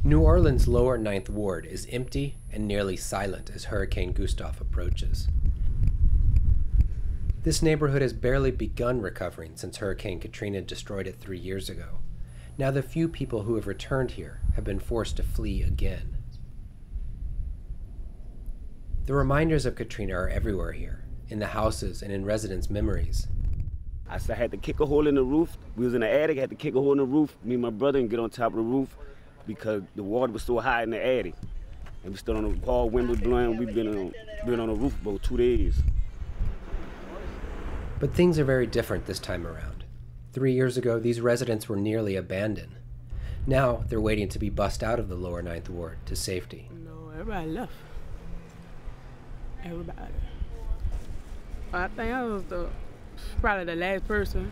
New Orleans' lower Ninth Ward is empty and nearly silent as Hurricane Gustav approaches. This neighborhood has barely begun recovering since Hurricane Katrina destroyed it 3 years ago. Now the few people who have returned here have been forced to flee again. The reminders of Katrina are everywhere here, in the houses and in residents' memories. I had to kick a hole in the roof. We was in the attic, I had to kick a hole in the roof, me and my brother, and get on top of the roof because the water was so high in the attic. And we stood on the hall, wind was blowing, we've been on the roof about 2 days. But things are very different this time around. 3 years ago, these residents were nearly abandoned. Now, they're waiting to be bussed out of the lower Ninth Ward to safety. No, everybody left. Everybody. I think I was probably the last person.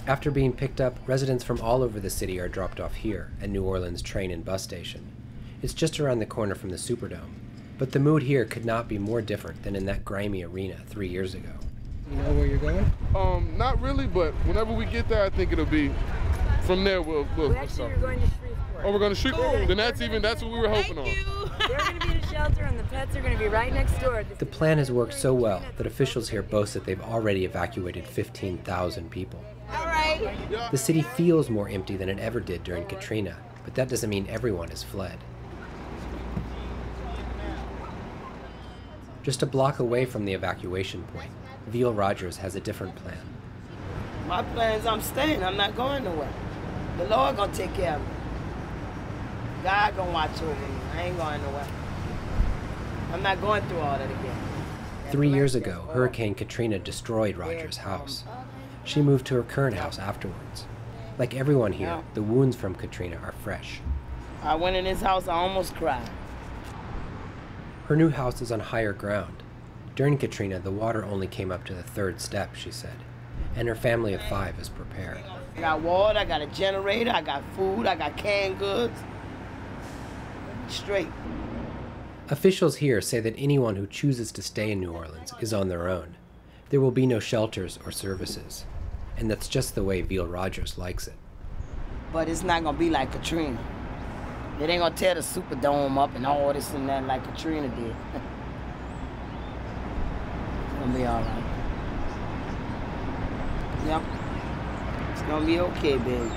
After being picked up, residents from all over the city are dropped off here at New Orleans train and bus station. It's just around the corner from the Superdome. But the mood here could not be more different than in that grimy arena 3 years ago. You know where you're going? Not really, but whenever we get there, I think it'll be, from there we'll actually are going to Shreveport. Oh, we're going to Shreveport? Cool. Then that's what we were hoping on. They're going to be in a shelter and the pets are going to be right next door. The plan has worked so well that officials here boast that they've already evacuated 15,000 people. All right. The city feels more empty than it ever did during Katrina, but that doesn't mean everyone has fled. Just a block away from the evacuation point, Veal Rogers has a different plan. My plan is I'm staying. I'm not going nowhere. The Lord gonna take care of me. God gonna watch over me. I ain't going nowhere. I'm not going through all that again. 3 years ago, Hurricane Katrina destroyed Rogers' house. She moved to her current house afterwards. Like everyone here, the wounds from Katrina are fresh. I went in this house, I almost cried. Her new house is on higher ground. During Katrina, the water only came up to the 3rd step, she said, and her family of 5 is prepared. I got water, I got a generator, I got food, I got canned goods. Straight. Officials here say that anyone who chooses to stay in New Orleans is on their own. There will be no shelters or services, and that's just the way Veal Rogers likes it. But it's not gonna be like Katrina. It ain't gonna tear the Superdome up and all this and that like Katrina did. It's gonna be all right. Yep. It's gonna be okay, baby.